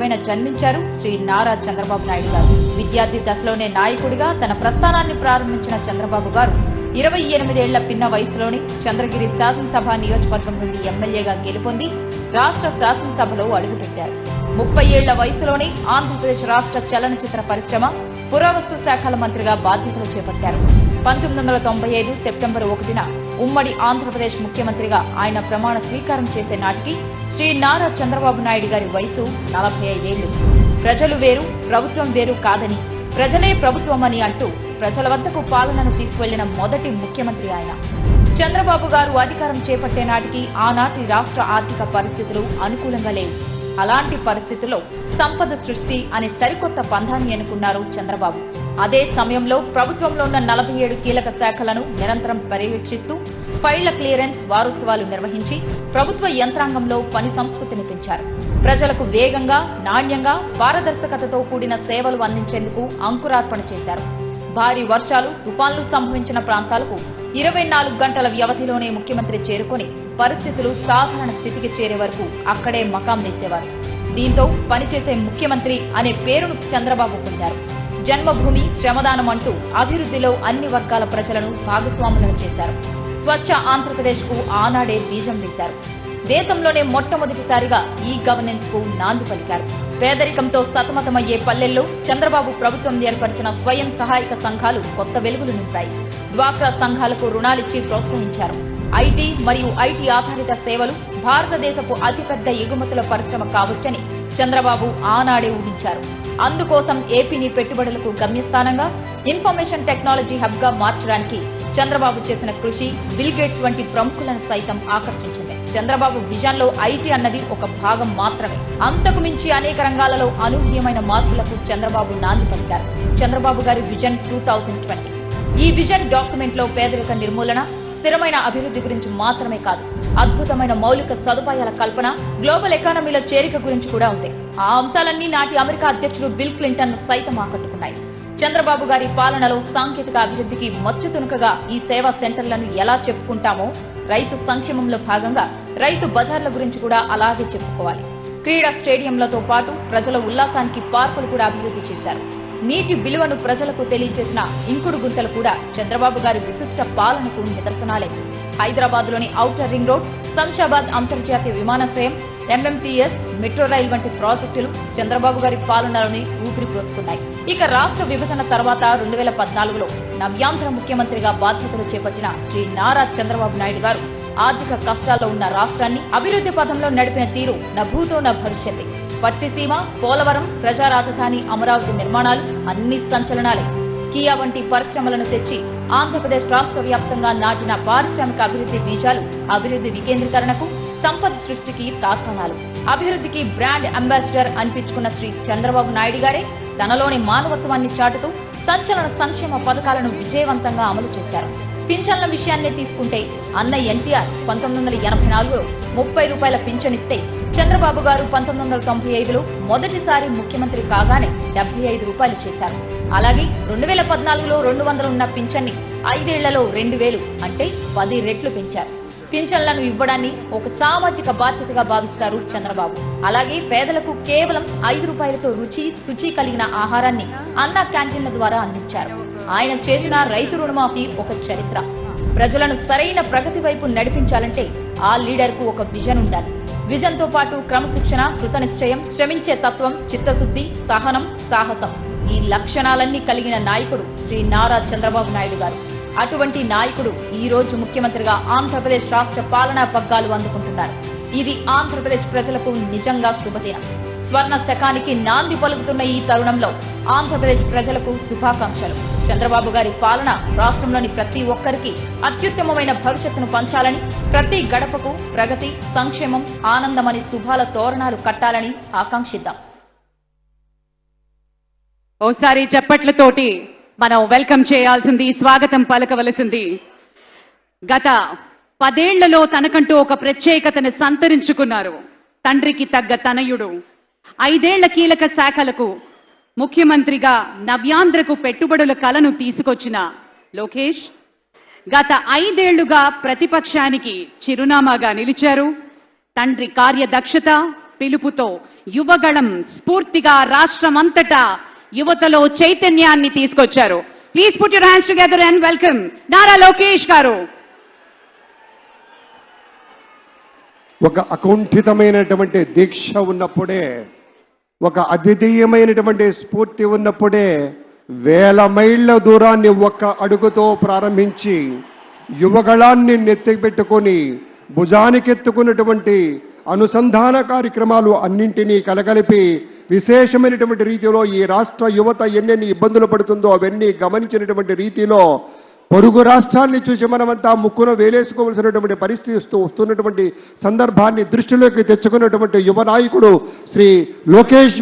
2020 జన్మించారు శ్రీ నారా చంద్రబాబు నాయుడు గారు. విద్యార్థి దశలోనే నాయకుడిగా తన ప్రస్థానాన్ని ప్రారంభించిన చంద్రబాబు గారు 28 ఏళ్ల పిన్న వయసులోనే చంద్రగిరి శాసనసభ నియోజకవర్గం నుండి ఎమ్మెల్యేగా గెలుపొంది రాష్ట్ర శాసనసభలో అడుగుపెట్టారు. 30 ఏళ్ల వయసులోనే ఆంధ్రప్రదేశ్ రాష్ట్ర చలనచిత్ర పరిశ్రమ, పురావస్తు శాఖల మంత్రిగా బాధ్యతలు చేపట్టారు. 1995 సెప్టెంబర్ 1న ఉమ్మడి ఆంధ్రప్రదేశ్ ముఖ్యమంత్రిగా ఆయన ప్రమాణ స్వీకారం చేసే నాటికి శ్రీ నారా చంద్రబాబు నాయుడు గారి వయసు 45 ఏళ్లు. ప్రజలు వేరు, ప్రభుత్వం వేరు కాదని, ప్రజలే ప్రభుత్వమని అంటూ ప్రజల వద్దకు పాలనను తీసుకెళ్లిన మొదటి ముఖ్యమంత్రి ఆయన. చంద్రబాబు గారు అధికారం చేపట్టే నాటికి ఆనాటి రాష్ట్ర ఆర్థిక పరిస్థితులు అనుకూలంగా లేవు. అలాంటి పరిస్థితుల్లో సంపద సృష్టి అనే సరికొత్త పంథాన్ని ఎన్నుకున్నారు చంద్రబాబు. అదే సమయంలో ప్రభుత్వంలో ఉన్న 47 కీలక శాఖలను నిరంతరం పర్యవేక్షిస్తూ ఫైళ్ల క్లియరెన్స్ వారోత్సవాలు నిర్వహించి ప్రభుత్వ యంత్రాంగంలో పని సంస్కృతిని పెంచారు. ప్రజలకు వేగంగా, నాణ్యంగా, పారదర్శకతతో కూడిన సేవలు అందించేందుకు అంకురార్పణ చేశారు. భారీ వర్షాలు, తుఫాన్లు సంభవించిన ప్రాంతాలకు 24 గంటల వ్యవధిలోనే ముఖ్యమంత్రి చేరుకుని పరిస్థితులు సాధారణ స్థితికి చేరే వరకు అక్కడే మకాం వేసేవారు. దీంతో పనిచేసే ముఖ్యమంత్రి అనే పేరును చంద్రబాబు పొందారు. జన్మభూమి, శ్రమదానం అంటూ అభివృద్ధిలో అన్ని వర్గాల ప్రజలను భాగస్వాములను చేశారు. స్వచ్ఛ ఆంధ్రప్రదేశ్ కు ఆనాడే బీజం వేశారు. దేశంలోనే మొట్టమొదటిసారిగా ఈ గవర్నెన్స్ కు నాంది పలికారు. పేదరికంతో సతమతమయ్యే పల్లెల్లో చంద్రబాబు ప్రభుత్వం ఏర్పరిచిన స్వయం సహాయక సంఘాలు కొత్త వెలుగులు నింపాయి. డ్వాక్రా సంఘాలకు రుణాలిచ్చి ప్రోత్సహించారు. ఐటీ మరియు ఐటీ ఆధారిత సేవలు భారతదేశపు అతిపెద్ద ఎగుమతుల పరిశ్రమ కావచ్చని చంద్రబాబు ఆనాడే ఊహించారు. అందుకోసం ఏపీని పెట్టుబడులకు గమ్యస్థానంగా, ఇన్ఫర్మేషన్ టెక్నాలజీ హబ్ గా మార్చడానికి చంద్రబాబు చేసిన కృషి బిల్ గేట్స్ వంటి ప్రముఖులను సైతం ఆకర్షించింది. చంద్రబాబు విజన్ లో ఐటీ అన్నది ఒక భాగం మాత్రమే. అంతకు మించి అనేక రంగాలలో అనూహ్యమైన మార్పులకు చంద్రబాబు నాంది పలికారు. చంద్రబాబు గారి విజన్ 2020. ఈ విజన్ డాక్యుమెంట్ లో పేదరిక నిర్మూలన, స్థిరమైన అభివృద్ధి గురించి మాత్రమే కాదు, అద్భుతమైన మౌలిక సదుపాయాల కల్పన, గ్లోబల్ ఎకానమీలో చేరిక గురించి కూడా ఉంది. ఆ అంశాలన్నీ నాటి అమెరికా అధ్యక్షుడు బిల్ క్లింటన్ సైతం ఆకట్టుకున్నాయి. చంద్రబాబు గారి పాలనలో సాంకేతిక అభివృద్ధికి మచ్చుతునుకగా ఈ సేవా సెంటర్లను ఎలా చెప్పుకుంటామో, రైతు సంక్షేమంలో భాగంగా రైతు బజార్ల గురించి కూడా అలాగే చెప్పుకోవాలి. క్రీడా స్టేడియంలతో పాటు ప్రజల ఉల్లాసానికి పార్కులు కూడా అభివృద్ధి చేశారు. నీటి విలువను ప్రజలకు తెలియజేసిన ఇంకుడు గుంతలు కూడా చంద్రబాబు గారి విశిష్ట పాలనకు నిదర్శనాలే. హైదరాబాద్ లోని ఔటర్ రింగ్ రోడ్, శంషాబాద్ అంతర్జాతీయ విమానాశ్రయం, ఎంఎంటీఎస్, మెట్రో రైల్ వంటి ప్రాజెక్టులు చంద్రబాబు గారి పాలనలోని ఊపిరి పోసుకున్నాయి. ఇక రాష్ట్ర విభజన తర్వాత 2014లో నవ్యాంధ్ర ముఖ్యమంత్రిగా బాధ్యతలు చేపట్టిన శ్రీ నారా చంద్రబాబు నాయుడు గారు ఆర్థిక కష్టాల్లో ఉన్న రాష్ట్రాన్ని అభివృద్ధి పథంలో నడిపిన తీరు నా భూతో నా భవిష్యత్తే. పట్టిసీమ, పోలవరం, ప్రజా రాజధాని అమరావతి నిర్మాణాలు అన్ని సంచలనాలే. కియా వంటి పరిశ్రమలను తెచ్చి ఆంధ్రప్రదేశ్ రాష్ట్ర వ్యాప్తంగా నాటిన పారిశ్రామిక అభివృద్ధి బీజాలు అభివృద్ధి వికేంద్రీకరణకు, సంపద సృష్టికి తార్కాణాలు. అభివృద్ధికి బ్రాండ్ అంబాసిడర్ అనిపించుకున్న శ్రీ చంద్రబాబు నాయుడు గారే తనలోని మానవత్వాన్ని చాటుతూ సంచలన సంక్షేమ పథకాలను విజయవంతంగా అమలు చేశారు. పింఛన్ల విషయాన్నే తీసుకుంటే అన్న ఎన్టీఆర్ 1984లో 30 రూపాయల పింఛనిస్తే చంద్రబాబు గారు 1995లో మొదటిసారి ముఖ్యమంత్రి కాగానే 75 రూపాయలు చేశారు. అలాగే 2014లో 200 ఉన్న పింఛన్ని 5 ఏళ్లలో 2000 అంటే 10 రెట్లు పెంచారు. పింఛన్లను ఇవ్వడాన్ని ఒక సామాజిక బాధ్యతగా భావిస్తారు చంద్రబాబు. అలాగే పేదలకు కేవలం 5 రూపాయలతో రుచి, శుచి కలిగిన ఆహారాన్ని అన్నా క్యాంటీన్ల ద్వారా అందించారు. ఆయన చేసిన రైతు రుణమాఫీ ఒక చరిత్ర. ప్రజలను సరైన ప్రగతి వైపు నడిపించాలంటే ఆ లీడర్ కు ఒక విజన్ ఉండాలి. విజన్ తో పాటు క్రమశిక్షణ, కృతనిశ్చయం, శ్రమించే తత్వం, చిత్తశుద్ధి, సహనం, సాహసం, ఈ లక్షణాలన్నీ కలిగిన నాయకుడు శ్రీ నారా చంద్రబాబు నాయుడు గారు. అటువంటి నాయకుడు ఈ రోజు ముఖ్యమంత్రిగా ఆంధ్రప్రదేశ్ రాష్ట్ర పాలనా పగ్గాలు అందుకుంటున్నారు. ఇది ఆంధ్రప్రదేశ్ ప్రజలకు నిజంగా శుభదినం. స్వర్ణ శకానికి నాంది పలుకుతున్న ఈ తరుణంలో ఆంధ్రప్రదేశ్ ప్రజలకు శుభాకాంక్షలు. చంద్రబాబు గారి పాలన రాష్ట్రంలోని ప్రతి ఒక్కరికి అత్యుత్తమమైన భవిష్యత్తును పంచాలని, ప్రతి గడపకు ప్రగతి, సంక్షేమం, ఆనందమని శుభాల తోరణాలు కట్టాలని ఆకాంక్షిద్దాం. ఓసారి చప్పట్లతోటి మనం వెల్కమ్ చేయాల్సింది, స్వాగతం పలకవలసింది. గత 10 ఏళ్లలో తనకంటూ ఒక ప్రత్యేకతను సంతరించుకున్నారు తండ్రికి తగ్గ తనయుడు. 5 ఏళ్ల కీలక శాఖలకు ముఖ్యమంత్రిగా నవ్యాంధ్రకు పెట్టుబడుల కలను తీసుకొచ్చిన లోకేష్ గత 5 ఏళ్లుగా ప్రతిపక్షానికి చిరునామాగా నిలిచారు. తండ్రి కార్యదక్షత, పిలుపుతో యువగళం స్ఫూర్తిగా రాష్ట్రమంతటా యువతలో చైతన్యాన్ని తీసుకొచ్చారు. Please put your hands together and welcome Nara Lokesh గారు. ఒక అకుంఠితమైనటువంటి దీక్ష ఉన్నప్పుడే, ఒక అద్వితీయమైనటువంటి స్ఫూర్తి ఉన్నప్పుడే వేల మైళ్ళ దూరాన్ని ఒక్క అడుగుతో ప్రారంభించి యువగళాన్ని నెత్తిపెట్టుకొని భుజానికెత్తుకున్నటువంటి అనుసంధాన కార్యక్రమాలు అన్నింటినీ కలగలిపి విశేషమైనటువంటి రీతిలో ఈ రాష్ట్ర యువత ఎన్నెన్ని ఇబ్బందులు పడుతుందో అవన్నీ గమనించినటువంటి రీతిలో పొరుగు రాష్ట్రాన్ని చూసి మనమంతా ముక్కున వేలేసుకోవలసినటువంటి పరిస్థితి వస్తున్నటువంటి సందర్భాన్ని దృష్టిలోకి తెచ్చుకున్నటువంటి యువ నాయకుడు శ్రీ లోకేష్